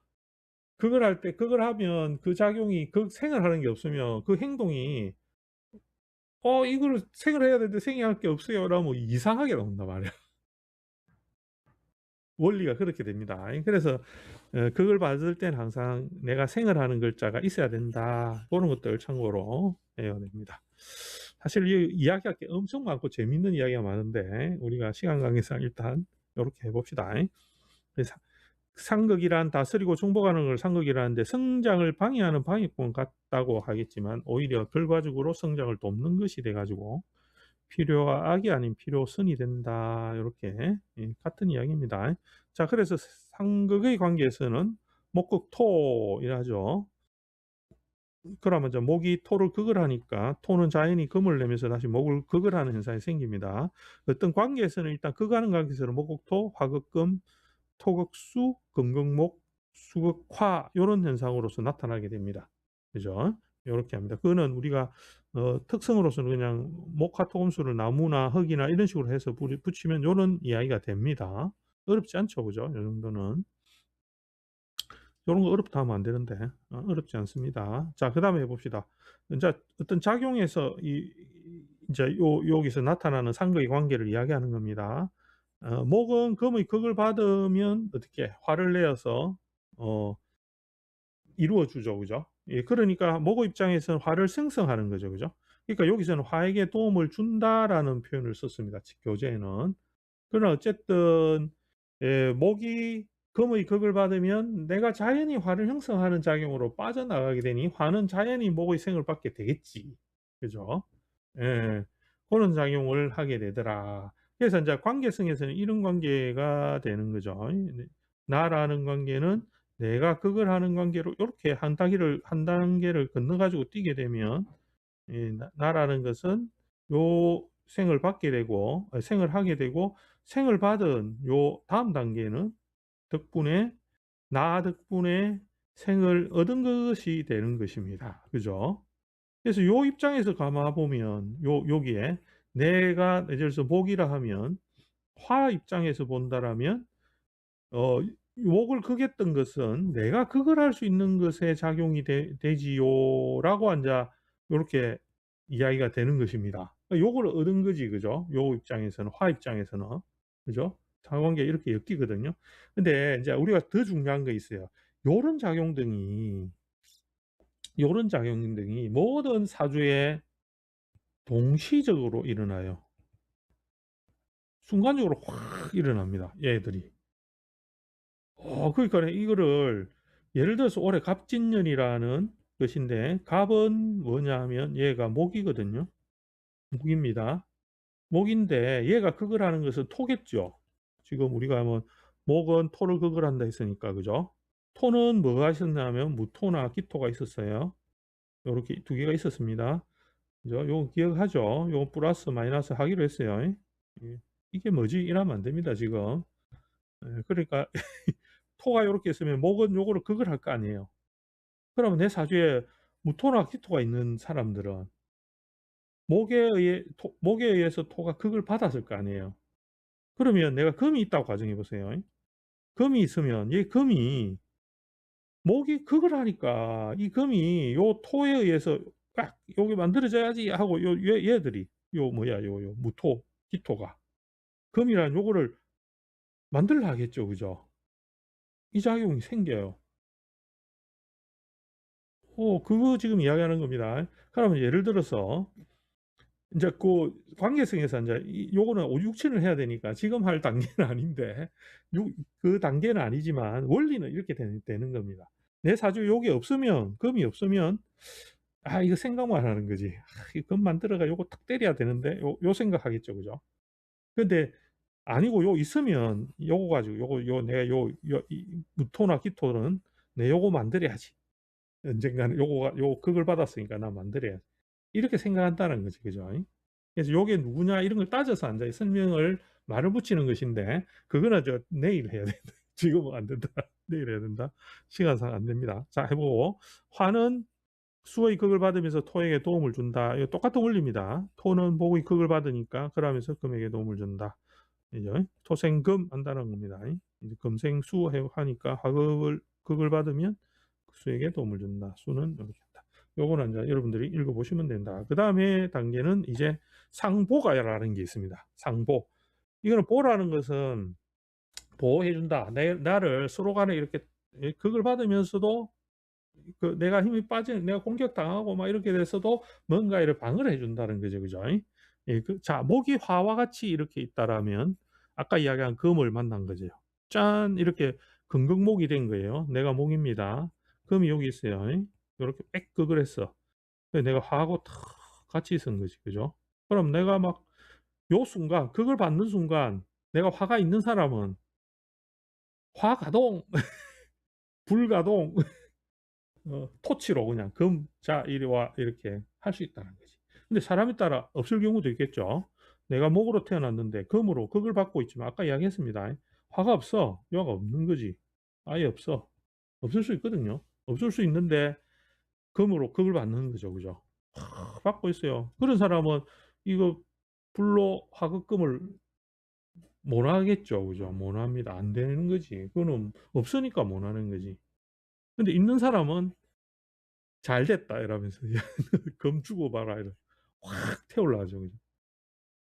그걸 할 때 그걸 하면 그 작용이 그 생활하는 게 없으면 그 행동이 이거를 생활해야 되는데 생각할 게 없어요." 라면 이상하게 나온단 말이야. 원리가 그렇게 됩니다. 그래서 그걸 받을 때는 항상 '내가 생을 하는 글자가 있어야 된다.' 고런 것들 참고로 해야 됩니다. 사실 이 이야기할 게 엄청 많고 재밌는 이야기가 많은데 우리가 시간 관계상 일단 요렇게 해 봅시다. 그 상극이란 다스리고 중복하는 걸 상극이라는데 성장을 방해하는 방해꾼 같다고 하겠지만 오히려 결과적으로 성장을 돕는 것이 돼 가지고 필요가 악이 아닌 필요선이 된다. 요렇게 같은 이야기입니다. 자 그래서 상극의 관계에서는 목극토이라죠. 그러면 이제 목이 토를 극을 하니까 토는 자연히 금을 내면서 다시 목을 극을 하는 현상이 생깁니다. 어떤 관계에서는 일단 극하는 관계에서는 목극토, 화극금, 토극수, 금극목, 수극화 요런 현상으로서 나타나게 됩니다. 그죠? 요렇게 합니다. 그거는 우리가 특성으로서는 그냥 목화토금수를 나무나 흙이나 이런 식으로 해서 붙이면 요런 이야기가 됩니다. 어렵지 않죠. 그죠? 요 정도는. 요런 거 어렵다 하면 안 되는데 어렵지 않습니다. 자 그다음에 해 봅시다. 인제 어떤 작용에서 인제 여기서 나타나는 상극의 관계를 이야기하는 겁니다. 목은 금의 극을 받으면 어떻게 화를 내어서 어 이루어 주죠. 그죠? 예, 그러니까 목의 입장에서는 화를 생성하는 거죠. 그죠? 그러니까 여기서는 "화에게 도움을 준다."라는 표현을 썼습니다, 교재에는. 그러나 어쨌든 예, 목이 금의 극을 받으면 내가 자연히 화를 형성하는 작용으로 빠져나가게 되니 화는 자연히 목의 생을 받게 되겠지. 그죠? 예. 그런 작용을 하게 되더라. 그래서 인제 관계성에서는 이런 관계가 되는 거죠. 네. 나라는 관계는 내가 극을 하는 관계로 요렇게 한 단계를 건너 가지고 뛰게 되면 이 나라는 것은 요 생을 받게 되고 생을 하게 되고 생을 받은 요 다음 단계는 덕분에 나 덕분에 생을 얻은 것이 되는 것입니다. 그죠? 그래서 요 입장에서 감아 보면 여기에 내가 예를 들어서 목이라 하면 화 입장에서 본다라면 어 목을 극했던 것은 '내가 극을 할 수 있는 것에 작용이 되지요.'라고 인자 요렇게 이야기가 되는 것입니다. 요걸 얻은 거지 그죠? 요 입장에서는 화 입장에서는. 그죠? 상관계가 이렇게 엮이거든요. 근데 인제 우리가 더 중요한 거 있어요. 요런 작용등이 요런 작용등이 모든 사주에 동시적으로 일어나요. 순간적으로 확 일어납니다, 얘들이. 그러니까는 이거를 예를 들어서 올해 갑진년이라는 것인데 갑은 뭐냐 하면 얘가 목이거든요. 목입니다. 목인데 얘가 극을 하는 것은 토겠죠. 지금 우리가 뭐 목은 토를 극을 한다 했으니까 그죠? 토는 뭐가 있었냐면 무토나 기토가 있었어요. 요렇게 두 개가 있었습니다. 그죠? 요거 기억하죠? 요거 플러스 마이너스 하기로 했어요. 예. 이게 뭐지? 이러면 안 됩니다 지금. 예, 그러니까 토가 요렇게 있으면 목은 요거를 극을 할 거 아니에요. 그러면 내 사주에 무토나 기토가 있는 사람들은 목에 의해서 토가 극을 받았을 거 아니에요. 그러면 내가 금이 있다고 가정해 보세요. 금이 있으면 이 금이 목이 극을 하니까 이 금이 요 토에 의해서 딱 '요게 만들어져야지.' 하고 얘들이 요 뭐야 요 무토, 기토가 금이라는 요거를 만들려 하겠죠. 그죠? 이 작용이 생겨요. 그거 지금 이야기하는 겁니다. 그러면 예를 들어서 인제 그 관계성에서 인제 요거는 5, 6, 7을 해야 되니까 지금 할 단계는 아닌데 그 단계는 아니지만 원리는 이렇게 되는 겁니다. 내 사주에 요게 없으면 금이 없으면 '아 이거 생각만 하는 거지. 이 금 만들어가 요거 탁 때려야 되는데.' 요 생각하겠죠. 그죠? 근데 아니고 요 있으면 요거 가지고 요거 내가 이 무토나 기토는 '내 요거 만들어야지. 언젠가는 요 극을 받았으니까 나 만들어야지.' 이렇게 생각한다는 거지. 그죠? 그래서 요게 누구냐 이런 걸 따져서 인제 설명을 말을 붙이는 것인데 그거는 내일 해야 된다. 지금은 안 된다. 내일 해야 된다. 시간상 안 됩니다. 자 해 보고 화는 수의 극을 받으면서 토에게 도움을 준다. 이거 똑같은 원리입니다. 토는 목의 극을 받으니까 그러면서 금에게 도움을 준다. 그죠? 토생금 한다는 겁니다. 이제 금생수 해 하니까 화극을 극을 받으면 수에게 도움을 준다. 수는 이렇게 한다. 요거는 인제 여러분들이 읽어 보시면 된다. 그다음에 단계는 이제 상보가라는 게 있습니다. 상보. 이거는 보라는 것은 보호해 준다. 나를 서로 간에 이렇게 극을 받으면서도 내가 힘이 빠지는 내가 공격당하고 막 이렇게 돼서도 뭔가를 방어를 해 준다는 거죠. 그죠? 예, 자 목이 화와 같이 이렇게 있다라면 아까 이야기한 금을 만난 거죠. 짠 이렇게 금극목이 된 거예요. 내가 목입니다. 금이 여기 있어요. 요렇게 빽 극을 했어. 그래서 내가 화하고 탁 같이 있은 거지. 그죠? 그럼 내가 막 요 순간 극을 받는 순간 내가 화가 있는 사람은 화가동, 불가동 토치로 그냥 "금 자 이리 와." 이렇게 할 수 있다는 거지. 근데 사람에 따라 없을 경우도 있겠죠. 내가 목으로 태어났는데 금으로 극을 받고 있지만 아까 이야기했습니다. 화가 없어. 화가 없는 거지. 아예 없어. 없을 수 있거든요. 없을 수 있는데 금으로 극을 받는 거죠. 그죠? 확 받고 있어요. 그런 사람은 이거 불로 화극금을 못 하겠죠. 그죠? 못 합니다. 안 되는 거지. 그거는 없으니까 못 하는 거지. 근데 있는 사람은 "잘 됐다." 이러면서 "검 주고 봐라." 이러 확 태올라가죠. 그죠.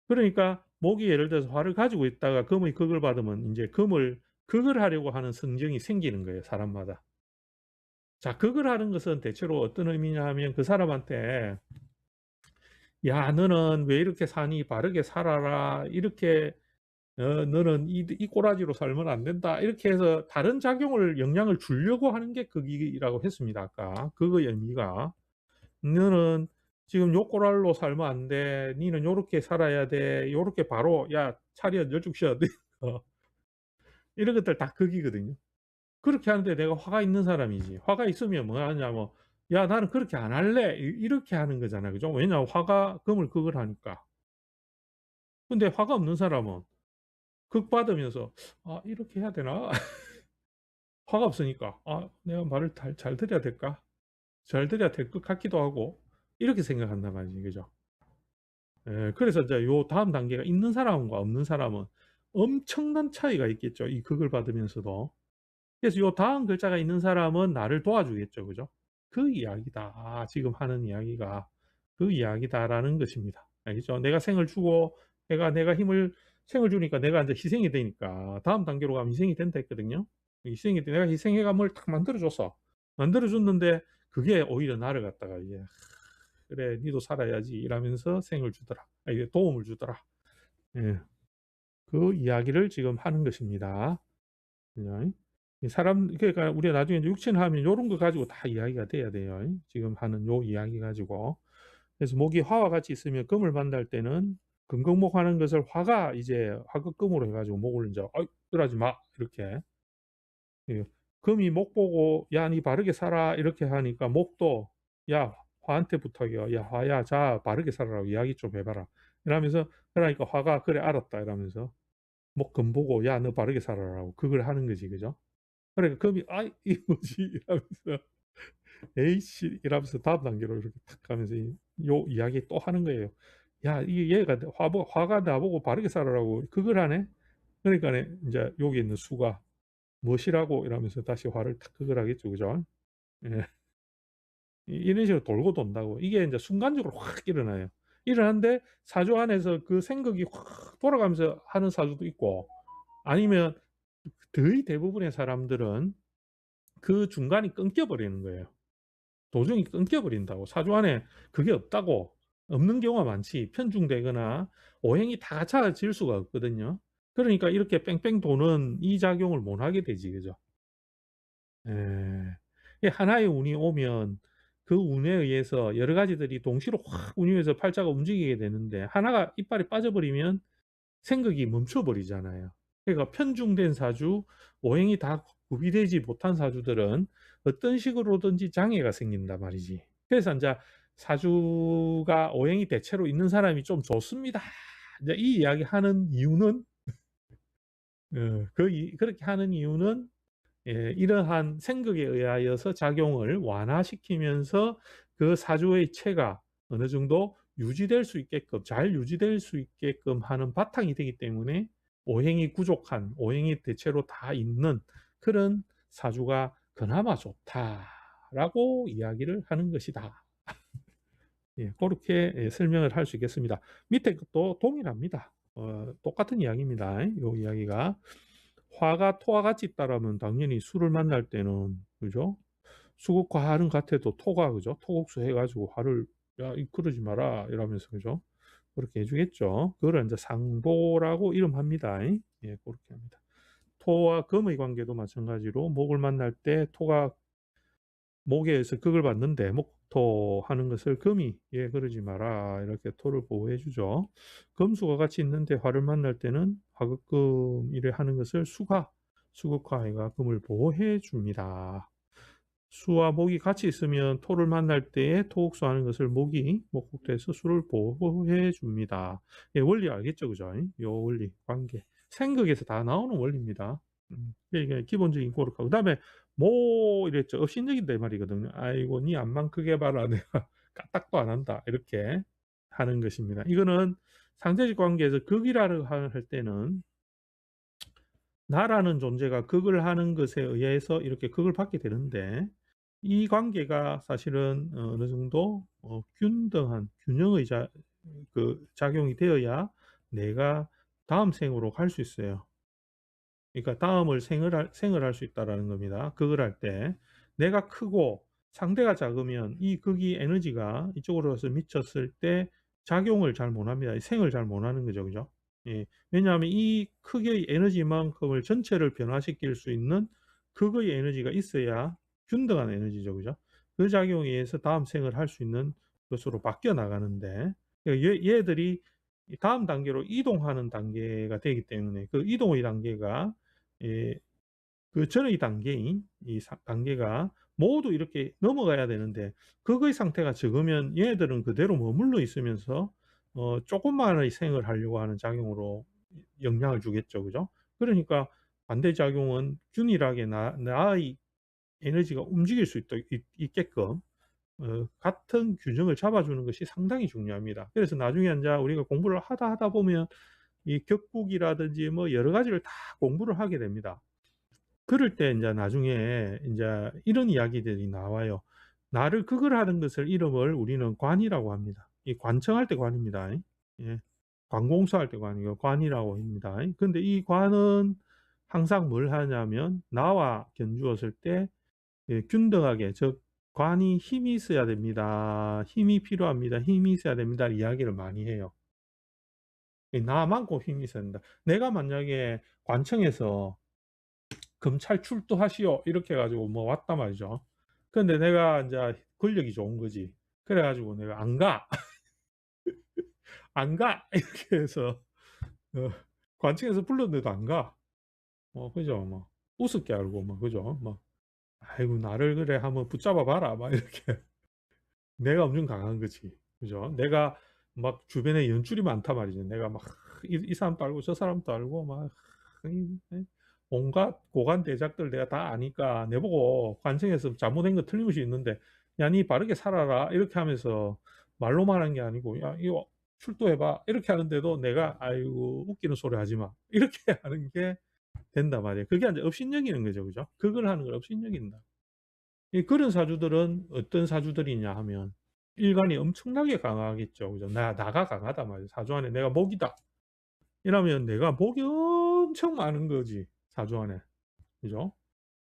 그러니까 목이 예를 들어서 화를 가지고 있다가 금의 극을 받으면 인제 금을 극을 하려고 하는 성정이 생기는 거예요, 사람마다. 자, 극을 하는 것은 대체로 어떤 의미냐 하면 그 사람한테 "야 너는 왜 이렇게 사니? 바르게 살아라. 이렇게 너는 이 꼬라지로 살면 안 된다." 이렇게 해서 다른 작용을 영향을 주려고 하는 게 극이라고 했습니다 아까. 극의 의미가. "너는 지금 요 꼴알로 살면 안 돼. 니는 요렇게 살아야 돼. 요렇게 바로 야 차렷 여죽셔." 이런 것들 다 극이거든요. 그렇게 하는데 내가 화가 있는 사람이지. 화가 있으면 뭐 하냐면 "야 나는 그렇게 안 할래." 이렇게 하는 거잖아요. 그죠? 왜냐하면 화가 금을 극을 하니까. 근데 화가 없는 사람은 극 받으면서 '아 이렇게 해야 되나?' 화가 없으니까 '아 내가 말을 잘 들어야 될까? 잘 들어야 될 것 같기도 하고.' 이렇게 생각한단 말이지. 그죠? 예. 그래서 이제 요 다음 단계가 있는 사람과 없는 사람은 엄청난 차이가 있겠죠, 이 극을 받으면서도. 그래서 요 다음 글자가 있는 사람은 나를 도와주겠죠. 그죠? 그 이야기다. 아 지금 하는 이야기가 그 이야기다라는 것입니다. 알겠죠? 내가 생을 주고 내가 힘을 생을 주니까 내가 인제 희생이 되니까 다음 단계로 가면 희생이 된다 했거든요. 희생이 돼 내가 희생의 감을 딱 만들어 줬어. 만들어 줬는데 그게 오히려 나를 갖다가 이제 "그래 니도 살아야지." 이러면서 생을 주더라. 이게 도움을 주더라. 예. 그 이야기를 지금 하는 것입니다. 그죠? 이 사람 그러니까 우리가 나중에 이제 육체하면 요런 거 가지고 다 이야기가 돼야 돼요. 지금 하는 요 이야기 가지고. 그래서 목이 화와 같이 있으면 금을 만날 때는 금극목하는 것을 화가 이제 화극금으로 해 가지고 목을 인제 "어이 그러지 마." 이렇게. 예. 금이 목 보고 "야 니 바르게 살아." 이렇게 하니까 목도 "야 화한테 부탁이야. 야 화야 자 바르게 살아라고 이야기 좀 해 봐라." 이러면서 그러니까 화가 "그래 알았다." 이러면서 목 금 보고 "야 너 바르게 살아라."고 그걸 하는 거지. 그죠? 그러니까 금이 '아이 이게 뭐지?' 이러면서 '에이씨.' 이러면서 다음 단계로 이렇게 탁 가면서 요 이야기 또 하는 거예요. "야 이 얘가 화가 나보고 바르게 살아라고 그걸 하네?" 그러니까는 인제 여기 있는 수가 "무엇이라고?" 이러면서 다시 화를 탁 그걸 하겠죠. 그죠? 예. 이런 식으로 돌고 돈다고. 이게 인제 순간적으로 확 일어나요. 일어나는데 사주 안에서 그 생각이 확 돌아가면서 하는 사주도 있고 아니면 거의 대부분의 사람들은 그 중간이 끊겨 버리는 거예요. 도중이 끊겨 버린다고. 사주 안에 그게 없다고. 없는 경우가 많지. 편중되거나 오행이 다 갖춰질 수가 없거든요. 그러니까 이렇게 뺑뺑 도는 이 작용을 못 하게 되지. 그죠? 예. 이 하나의 운이 오면 그 운에 의해서 여러 가지들이 동시로 확 운용해서 팔자가 움직이게 되는데 하나가 이빨이 빠져버리면 생각이 멈춰 버리잖아요. 그러니까 편중된 사주, 오행이 다 구비되지 못한 사주들은 어떤 식으로든지 장애가 생긴단 말이지. 그래서 인자 사주가 오행이 대체로 있는 사람이 좀 좋습니다. 인제 이 이야기하는 이유는 그렇게 하는 이유는 예 이러한 생극에 의하여서 작용을 완화시키면서 그 사주의 체가 어느 정도 유지될 수 있게끔 잘 유지될 수 있게끔 하는 바탕이 되기 때문에 오행이 부족한 오행이 대체로 다 있는 그런 사주가 그나마 좋다라고 이야기를 하는 것이다. 예 고렇게 예 설명을 할 수 있겠습니다. 밑에 것도 동일합니다. 똑같은 이야기입니다. 요 이야기가. 화가 토와 같이 있다라면 당연히 수를 만날 때는 그죠? 수국과 화는 같아도 토가 그죠? 토국수 해 가지고 화를 "야 이 그러지 마라." 이러면서 그죠? 그렇게 해 주겠죠. 그거를 인제 상보라고 이름합니다. 예 고렇게 합니다. 토와 금의 관계도 마찬가지로 목을 만날 때 토가 목에 의해서 극을 받는데 목토하는 것을 금이 "예 그러지 마라." 이렇게 토를 보호해 주죠. 금수가 같이 있는데 화를 만날 때는 화극금 이래 하는 것을 수극화 해가 금을 보호해 줍니다. 수와 목이 같이 있으면 토를 만날 때에 토옥수하는 것을 목이 목국토에서 수를 보호해 줍니다. 예 원리 알겠죠? 그죠? 요 원리 관계. 생극에서 다 나오는 원리입니다. 이게 기본적인 고렇고 그다음에 뭐 이랬죠. 업신여긴다 이 말이거든요. "아이고 니 암만 크게 봐라. 내가 까딱도 안 한다." 이렇게 하는 것입니다. 이거는 상대적 관계에서 극이라고 할 때는 나라는 존재가 극을 하는 것에 의해서 이렇게 극을 받게 되는데 이 관계가 사실은 어느 정도 균등한 균형의 작용이 되어야 내가 다음 생으로 갈 수 있어요. 그러니까 다음을 생을 할 수 있다라는 겁니다. 극을 할 때. 내가 크고 상대가 작으면 이 극이 에너지가 이쪽으로 해서 미쳤을 때 작용을 잘 못합니다. 이 생을 잘 못하는 거죠. 그죠? 예. 왜냐하면 이 극의 에너지만큼을 전체를 변화시킬 수 있는 극의 에너지가 있어야 균등한 에너지죠. 그죠? 그 작용에 의해서 다음 생을 할 수 있는 것으로 바뀌어 나가는데 얘들이 다음 단계로 이동하는 단계가 되기 때문에 그 이동의 단계가 예 그 전의 단계인 이 단계가 모두 이렇게 넘어가야 되는데 극의 상태가 적으면 얘네들은 그대로 머물러 있으면서 조금만의 생을 하려고 하는 작용으로 영향을 주겠죠. 그죠? 그러니까 반대작용은 균일하게 나의 에너지가 움직일 수 있게끔 같은 균형을 잡아주는 것이 상당히 중요합니다. 그래서 나중에 인제 우리가 공부를 하다 보면 이 격국이라든지 뭐 여러 가지를 다 공부를 하게 됩니다. 그럴 때 인제 나중에 인제 이런 이야기들이 나와요. 나를 극을 하는 것을 이름을 우리는 관이라고 합니다. 이 관청할 때 관입니다. 예. 관공서할 때 관이고 관이라고 합니다. 근데 이 관은 항상 뭘 하냐면 나와 견주었을 때 예 균등하게 즉 "관이 힘이 있어야 됩니다. 힘이 필요합니다. 힘이 있어야 됩니다." 이야기를 많이 해요. 이 나만큼 힘이 있어야 된다. 내가 만약에 관청에서 "검찰 출두하시오." 이렇게 해 가지고 뭐 왔단 말이죠. 근데 내가 인제 권력이 좋은 거지. 그래 가지고 내가 "안 가. 안 가." 이렇게 해서 어 관청에서 불렀는데도 안 가. 그죠. 뭐 우습게 알고 뭐 그죠. 뭐 "아이고 나를 그래 한번 붙잡아 봐라." 막 이렇게. 내가 엄청 강한 거지. 그죠? 내가 막 주변에 연줄이 많단 말이죠. 내가 막 이 사람도 알고 저 사람도 알고 막 이 예 온갖 고관대작들 내가 다 아니까 내보고 관청에서 잘못된 거 틀림없이 있는데 "야 니 바르게 살아라." 이렇게 하면서 말로만 하는 게 아니고 "야 이거 출두해 봐." 이렇게 하는데도 내가 "아이고 웃기는 소리 하지 마." 이렇게 하는 게 된단 말이에요. 그게 인제 업신여기는 거죠. 그죠? 그걸 하는 걸 업신여긴다. 이 그런 사주들은 어떤 사주들이냐 하면 일간이 엄청나게 강하겠죠. 그죠? 나가 강하단 말이에요. 사주 안에 '내가 목이다.' 이러면 내가 목이 엄청 많은 거지, 사주 안에. 그죠?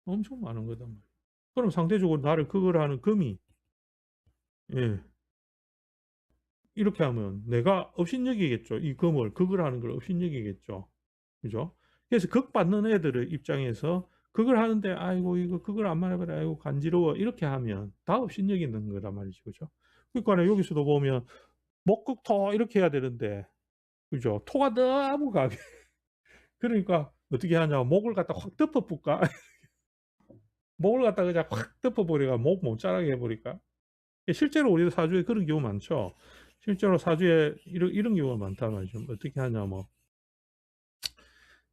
엄청 많은 거단 말이에요. 그럼 상대적으로 나를 극을 하는 금이 예 이렇게 하면 내가 업신여기겠죠. 이 금을 극을 하는 걸 업신여기겠죠. 그죠? 그래서 극 받는 애들의 입장에서 극을 하는데 '아이고 이거 극을 안 말해 봐라. 아이고 간지러워.' 이렇게 하면 다 업신여기는 거란 말이죠. 그죠? 그러니까 여기서도 보면 목극토 이렇게 해야 되는데 그죠? 토가 너무 강해. 그러니까 어떻게 하냐. 목을 갖다 확 덮어 볼까? 목을 갖다 그냥 확 덮어 버려 목 못 자라게 해 버릴까? 실제로 우리 사주에 그런 경우 많죠. 실제로 사주에 이런 경우가 많단 말이죠. 어떻게 하냐 뭐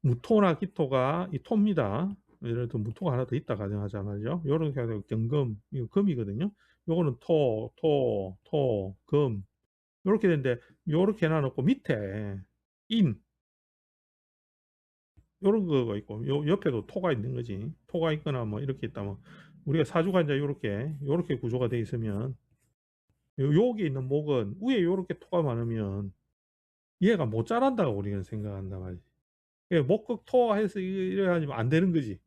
무토나 기토가 이 토입니다. 예를 들어 무토가 하나 더 있다 가정하자 말이죠. 요렇게 해서 경금 이거 금이거든요. 요거는 금 요렇게 되는데 요렇게 해놔 놓고 밑에 인 요런 거가 있고 요 옆에도 토가 있는 거지. 토가 있거나 뭐 이렇게 있다면 우리가 사주가 인제 요렇게 구조가 돼 있으면 여기 있는 목은 위에 요렇게 토가 많으면 얘가 못 자란다고 우리는 생각한단 말이지. 예 목극토해서 이래 가지고 안 되는 거지.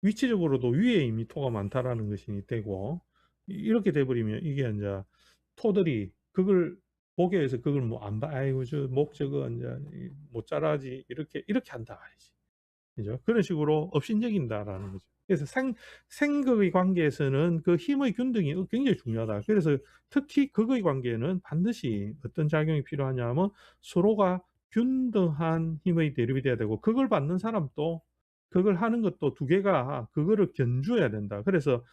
위치적으로도 위에 이미 토가 많다라는 것이 되고 이렇게 돼 버리면 이게 인제 토들이 그걸 목에 의해서 그걸 뭐 안 봐 '아이고 저 목 저거 인제 못 자라지.' 이렇게 한단 말이지. 그죠? 그런 식으로 업신여긴다라는 거죠. 그래서 생극의 관계에서는 그 힘의 균등이 굉장히 중요하다. 그래서 특히 극의 관계에는 반드시 어떤 작용이 필요하냐 하면 서로가 균등한 힘의 대립이 돼야 되고 그걸 받는 사람도 그걸 하는 것도 두 개가 그거를 견주어야 된다. 그래서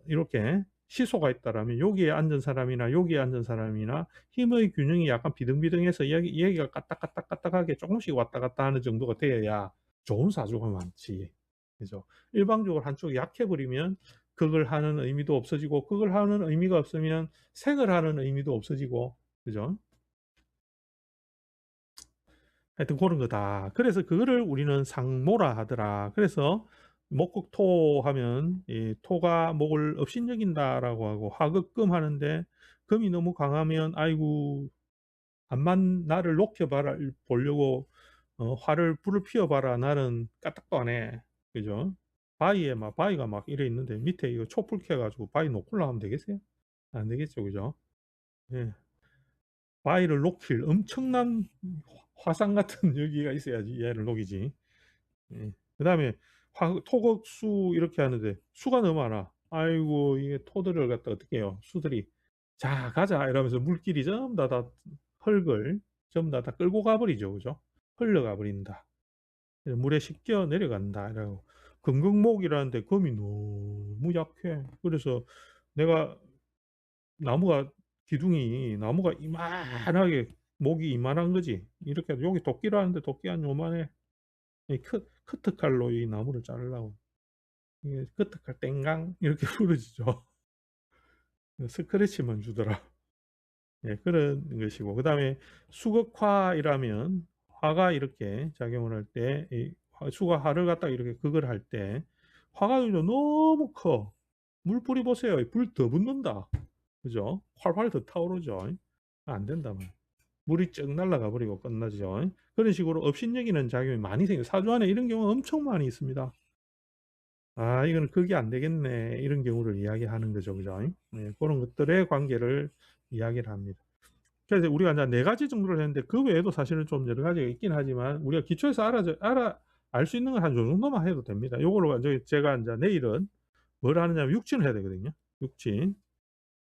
이렇게 시소가 있다라면 여기에 앉은 사람이나 여기에 앉은 사람이나 힘의 균형이 약간 비등비등해서 여기가 까딱까딱까딱하게 쪼금씩 왔다 갔다 하는 정도가 되어야 좋은 사주가 많지. 그죠? 일방적으로 한쪽이 약해 버리면 그걸 하는 의미도 없어지고 그걸 하는 의미가 없으면 생을 하는 의미도 없어지고 그죠? 하여튼 고런 거다. 그래서 그거를 우리는 상모라 하더라. 그래서 목극토 하면 이 토가 목을 업신여긴다라고 하고 화극금 하는데 금이 너무 강하면 "아이고 암만 나를 높여 봐라 보려고 불을 피워 봐라 나는 까딱도 안 해. 그죠? 바위가 막 이래 있는데 밑에 이거 촛불 켜 가지고 바위 놓고 올라가면 되겠어요? 안 되겠죠. 그죠? 예. 바위를 녹일 엄청난 화산 같은 여기가 있어야지 얘를 녹이지. 예. 그다음에 화 토곡수 이렇게 하는데 수가 너무 많아. 아이고 이게 토들을 갖다 어떻게 해요. 수들이 "자 가자." 이러면서 물길이 전부 다 흙을 전부 다 끌고 가 버리죠. 그죠? 흘러가 버린다. 그래서 "물에 씻겨 내려간다." 이라고. 금극목이라는데 금이 너무 약해. 그래서 내가 나무가 기둥이 나무가 이만하게 목이 이만한 거지. 이렇게 여기 도끼라는데 도끼 한 요만해. 이 커트칼로 이 나무를 자르려고 이게 커트칼 땡강 이렇게 부러지죠. 스크래치만 주더라. 예 그런 것이고 그다음에 수극화이라면 화가 이렇게 작용을 할 때 이 수가 화를 갖다가 이렇게 극을 할 때 화가 너무 커. 물불이 보세요. 불 더 붙는다. 그죠? 활활 더 타오르죠. 안 된다 말이야. 물이 쭉 날아가 버리고 끝나죠. 그런 식으로 업신여기는 작용이 많이 생겨요. 사주 안에 이런 경우가 엄청 많이 있습니다. '아 이거는 극이 안 되겠네.' 이런 경우를 이야기하는 거죠. 그죠? 네 고런 것들의 관계를 이야기를 합니다. 그래서 우리가 인제 4 가지 정도를 했는데 그 외에도 사실은 좀 여러 가지가 있긴 하지만 우리가 기초에서 알 수 있는 건 한 요 정도만 해도 됩니다. 요걸로 제가 인제 내일은 뭘 하느냐면 육친을 해야 되거든요. 육친.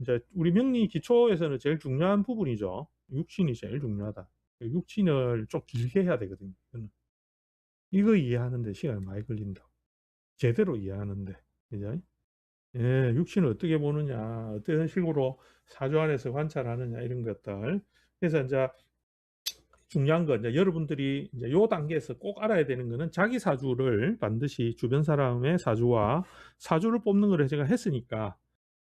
인제 우리 명리 기초에서는 제일 중요한 부분이죠. 육친이 제일 중요하다. 그 육친을 좀 길게 해야 되거든요 이거는. 이거 이해하는 데 시간이 많이 걸린다고. 제대로 이해하는데. 그죠? 예. 육친을 어떻게 보느냐, 어떤 식으로 사주 안에서 관찰하느냐 이런 것들. 그래서 인제 중요한 건 이제 여러분들이 이제 요 단계에서 꼭 알아야 되는 거는 자기 사주를 반드시 주변 사람의 사주와 사주를 뽑는 거를 제가 했으니까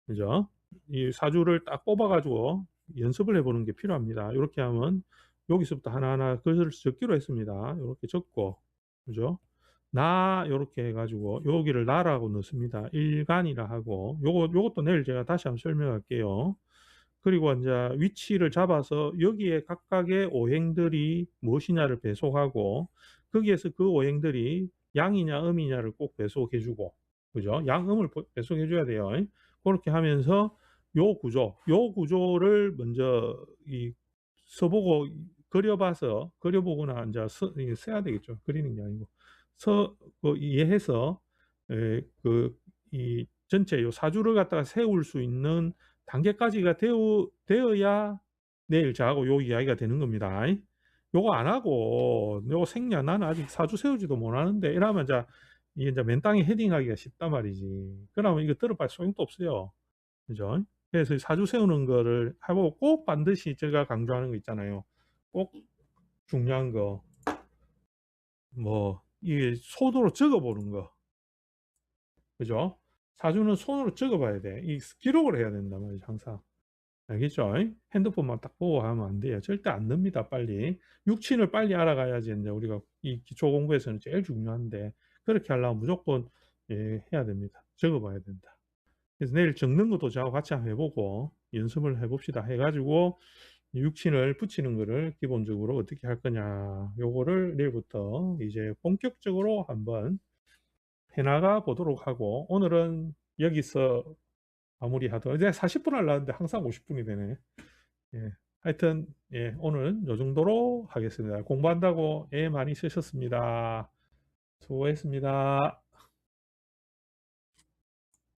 그죠? 이 사주를 딱 뽑아 가지고 연습을 해 보는 게 필요합니다. 요렇게 하면 여기서부터 하나하나 글을 적기로 했습니다. 요렇게 적고 그죠? 나 요렇게 해 가지고 여기를 나라고 넣습니다. 일간이라 하고 요것도 내일 제가 다시 한번 설명할게요. 그리고 인제 위치를 잡아서 여기에 각각의 오행들이 무엇이냐를 배속하고 거기에서 그 오행들이 양이냐 음이냐를 꼭 배속해 주고 그죠? 양음을 배속해 줘야 돼요. 고렇게 하면서 요 구조를 먼저 써 보고 그려 봐서 그려 보거나 인제 이게 써야 되겠죠. 그리는 게 아니고. 이해해서 이 전체 요 사주를 갖다가 세울 수 있는 단계까지가 되어야 내일 저하고 요 이야기가 되는 겁니다. 요거 안 하고 "요거 생략 나는 아직 사주 세우지도 못하는데." 이러면 이게 인제 맨땅에 헤딩하기가 쉽단 말이지. 그러면 이거 들어 봐야 소용도 없어요. 그죠? 그래서 이 사주 세우는 거를 해 보고 꼭 반드시 제가 강조하는 거 있잖아요. 꼭 중요한 거 뭐 이게 손으로 적어 보는 거. 그죠? 사주는 손으로 적어 봐야 돼. 기록을 해야 된단 말이죠 항상. 알겠죠? 핸드폰만 딱 보고 하면 안 돼요. 절대 안 늡니다 빨리. 육친을 빨리 알아가야지 인제 우리가 이 기초 공부에서는 제일 중요한데 그렇게 하려면 무조건 해야 됩니다. 적어 봐야 된다. 그래서 내일 적는 것도 저하고 같이 한번 해 보고 연습을 해 봅시다. 해 가지고 육친을 붙이는 거를 기본적으로 어떻게 할 거냐 요거를 내일부터 이제 본격적으로 한번 해 나가 보도록 하고 오늘은 여기서 마무리하도록 이제 40분 하려는데 항상 50 분이 되네. 예. 하여튼 오늘은 요 정도로 하겠습니다. 공부한다고 애 많이 쓰셨습니다. 수고했습니다.